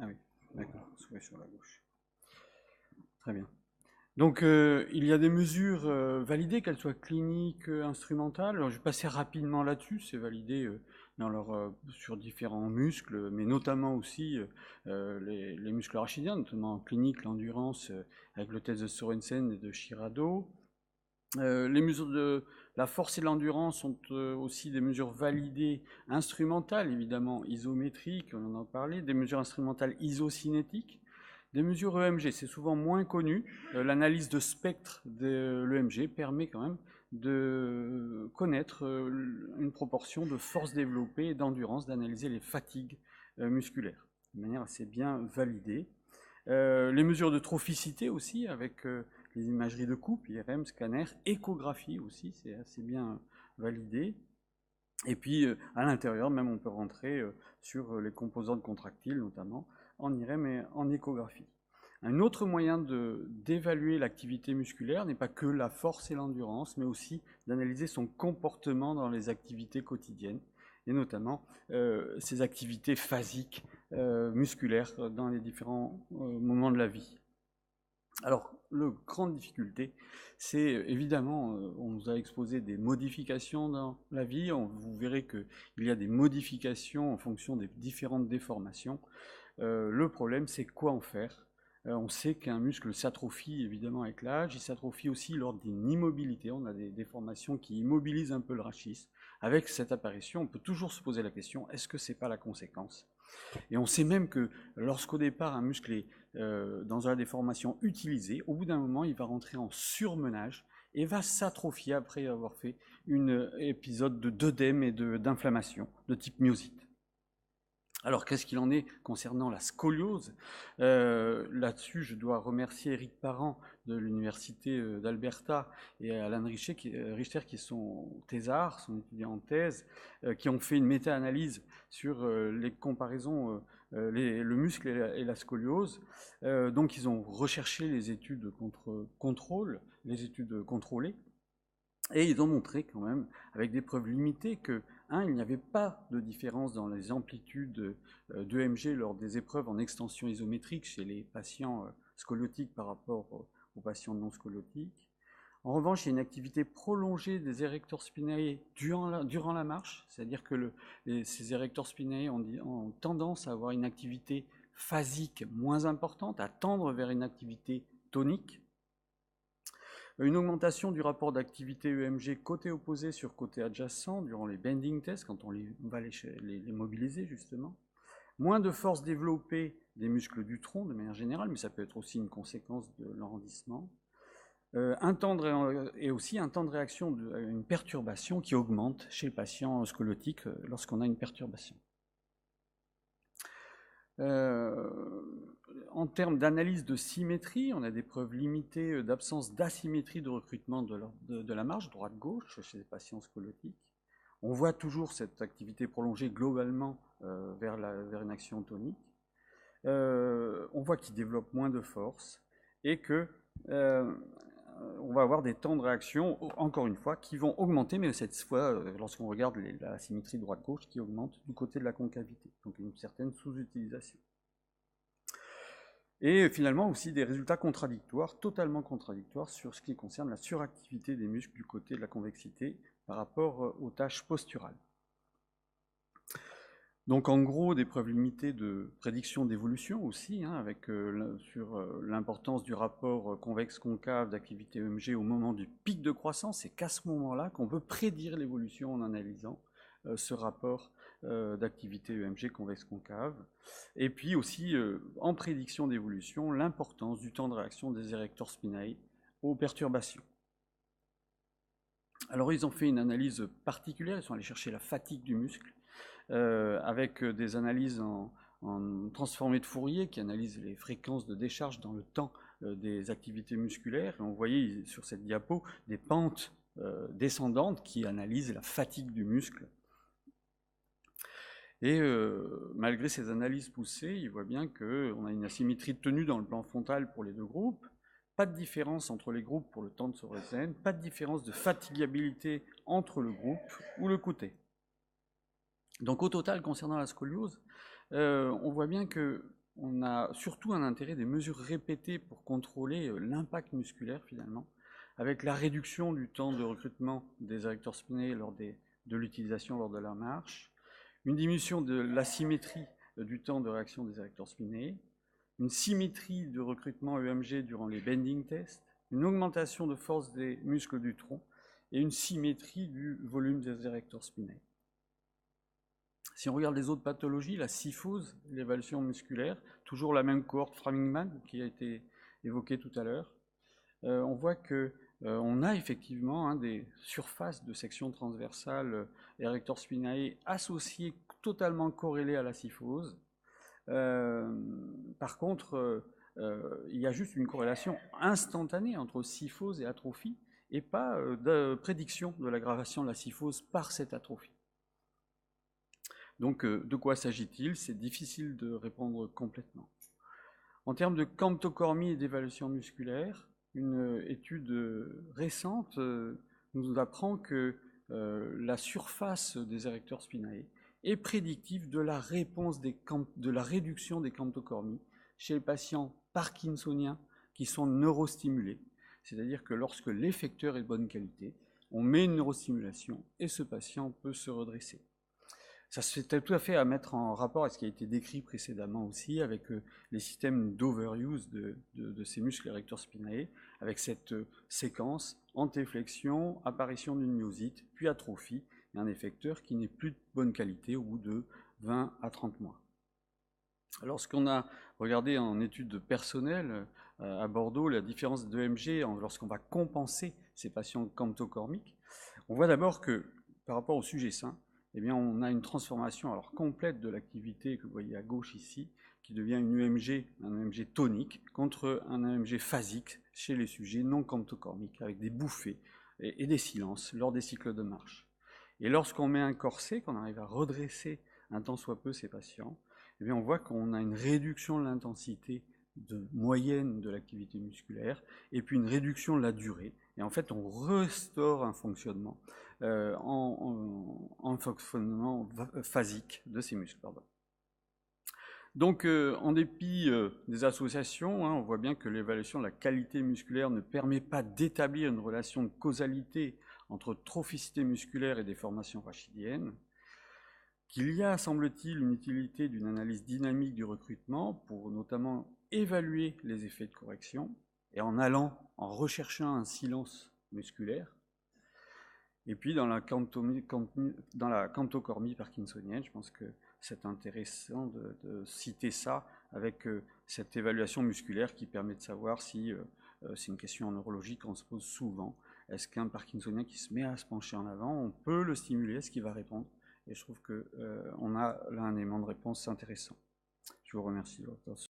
Ah oui, d'accord, soulevé sur la gauche. Très bien. Donc, il y a des mesures validées, qu'elles soient cliniques, instrumentales. Alors, je vais passer rapidement là-dessus. C'est validé sur différents muscles, mais notamment aussi les muscles arachidiens, notamment en clinique, l'endurance, avec le test de Sorensen et de Shirado. Les mesures de la force et l'endurance sont aussi des mesures validées instrumentales, évidemment isométriques, on en a parlé, des mesures instrumentales isocinétiques. Des mesures EMG, c'est souvent moins connu. L'analyse de spectre de l'EMG permet quand même de connaître une proportion de force développée et d'endurance, d'analyser les fatigues musculaires de manière assez bien validée. Les mesures de trophicité aussi, avec les imageries de coupe, IRM, scanner, échographie aussi, c'est assez bien validé. Et puis, à l'intérieur, même, on peut rentrer sur les composantes contractiles, notamment en IRM et en échographie. Un autre moyen d'évaluer l'activité musculaire n'est pas que la force et l'endurance, mais aussi d'analyser son comportement dans les activités quotidiennes, et notamment ses activités phasiques musculaires dans les différents moments de la vie. Alors, la grande difficulté, c'est évidemment, on nous a exposé des modifications dans la vie, vous verrez qu'il y a des modifications en fonction des différentes déformations. Le problème, c'est quoi en faire? On sait qu'un muscle s'atrophie évidemment avec l'âge, il s'atrophie aussi lors d'une immobilité, on a des déformations qui immobilisent un peu le rachis. Avec cette apparition, on peut toujours se poser la question, est-ce que c'est pas la conséquence? Et on sait même que lorsqu'au départ un muscle est dans la déformation utilisée, au bout d'un moment, il va rentrer en surmenage et va s'atrophier après avoir fait un épisode d'œdème et d'inflammation de type myosite. Alors, qu'est-ce qu'il en est concernant la scoliose? Là-dessus, je dois remercier Éric Parent de l'Université d'Alberta et Alan Richter, qui sont thésards, sont étudiants en thèse, qui ont fait une méta-analyse sur les comparaisons, le muscle et la scoliose. Donc, ils ont recherché les études contre contrôle, les études contrôlées, et ils ont montré quand même, avec des preuves limitées, que, il n'y avait pas de différence dans les amplitudes d'EMG lors des épreuves en extension isométrique chez les patients scoliotiques par rapport aux patients non scoliotiques. En revanche, il y a une activité prolongée des érecteurs spinae durant la marche, c'est-à-dire que ces érecteurs spinae ont tendance à avoir une activité phasique moins importante, à tendre vers une activité tonique. Une augmentation du rapport d'activité EMG côté opposé sur côté adjacent durant les bending tests, quand on va les mobiliser justement. Moins de force développée des muscles du tronc de manière générale, mais ça peut être aussi une conséquence de l'enrondissement. Et aussi un temps de réaction à une perturbation qui augmente chez le patient scoliotique lorsqu'on a une perturbation. En termes d'analyse de symétrie, on a des preuves limitées d'absence d'asymétrie de recrutement de la marge droite-gauche chez les patients scoliotiques. On voit toujours cette activité prolongée globalement vers une action tonique. On voit qu'ils développent moins de force et que on va avoir des temps de réaction, encore une fois, qui vont augmenter, mais cette fois, lorsqu'on regarde la symétrie droite-gauche, qui augmente du côté de la concavité, donc une certaine sous-utilisation. Et finalement aussi des résultats contradictoires, totalement contradictoires, sur ce qui concerne la suractivité des muscles du côté de la convexité par rapport aux tâches posturales. Donc en gros, des preuves limitées de prédiction d'évolution aussi, avec sur l'importance du rapport convexe-concave d'activité EMG au moment du pic de croissance, c'est qu'à ce moment-là qu'on peut prédire l'évolution en analysant ce rapport d'activité EMG convexe-concave. Et puis aussi, en prédiction d'évolution, l'importance du temps de réaction des érecteurs spinae aux perturbations. Alors ils ont fait une analyse particulière, ils sont allés chercher la fatigue du muscle, avec des analyses en transformé de Fourier qui analysent les fréquences de décharge dans le temps des activités musculaires. Et on voyait sur cette diapo des pentes descendantes qui analysent la fatigue du muscle. Et malgré ces analyses poussées, il voit bien qu'on a une asymétrie de tenue dans le plan frontal pour les deux groupes, pas de différence entre les groupes pour le temps de Sorensen, pas de différence de fatigabilité entre le groupe ou le côté. Donc au total, concernant la scoliose, on voit bien que on a surtout un intérêt des mesures répétées pour contrôler l'impact musculaire finalement, avec la réduction du temps de recrutement des érecteurs spinés de l'utilisation lors de la marche, une diminution de l'asymétrie du temps de réaction des érecteurs spinés, une symétrie de recrutement EMG durant les bending tests, une augmentation de force des muscles du tronc et une symétrie du volume des érecteurs spinés. Si on regarde les autres pathologies, la kyphose, l'évaluation musculaire, toujours la même cohorte Framingman qui a été évoquée tout à l'heure, on voit que on a effectivement des surfaces de section transversale erector spinae associées, totalement corrélées à la kyphose. Par contre, il y a juste une corrélation instantanée entre kyphose et atrophie, et pas de prédiction de l'aggravation de la kyphose par cette atrophie. Donc, de quoi s'agit-il? C'est difficile de répondre complètement. En termes de camptocormie et d'évaluation musculaire, une étude récente nous apprend que la surface des érecteurs spinae est prédictive de la réponse de la réduction des camptocormies chez les patients parkinsoniens qui sont neurostimulés. C'est-à-dire que lorsque l'effecteur est de bonne qualité, on met une neurostimulation et ce patient peut se redresser. Ça c'est tout à fait à mettre en rapport avec ce qui a été décrit précédemment aussi, avec les systèmes d'overuse de ces muscles érecteurs spinae, avec cette séquence antéflexion, apparition d'une myosite, puis atrophie, et un effecteur qui n'est plus de bonne qualité au bout de 20 à 30 mois. Lorsqu'on a regardé en étude personnelle à Bordeaux la différence d'EMG lorsqu'on va compenser ces patients camptocormiques, on voit d'abord que par rapport au sujet sain, eh bien, on a une transformation complète de l'activité que vous voyez à gauche ici, qui devient un EMG tonique, contre un EMG phasique chez les sujets non camptocormiques, avec des bouffées et des silences lors des cycles de marche. Et lorsqu'on met un corset, qu'on arrive à redresser un tant soit peu ces patients, eh bien, on voit qu'on a une réduction de l'intensité moyenne de l'activité musculaire, et puis une réduction de la durée. Et en fait, on restaure un fonctionnement en fonctionnement phasique de ces muscles. Pardon. Donc, en dépit des associations, on voit bien que l'évaluation de la qualité musculaire ne permet pas d'établir une relation de causalité entre trophicité musculaire et déformation rachidienne, qu'il y a, semble-t-il, une utilité d'une analyse dynamique du recrutement pour notamment évaluer les effets de correction, et en recherchant un silence musculaire. Et puis dans la camptocormie parkinsonienne, je pense que c'est intéressant de citer ça avec cette évaluation musculaire qui permet de savoir si, c'est une question neurologique qu'on se pose souvent, est-ce qu'un parkinsonien qui se met à se pencher en avant, on peut le stimuler, est-ce qu'il va répondre? Et je trouve qu'on a là un élément de réponse intéressant. Je vous remercie de votre attention.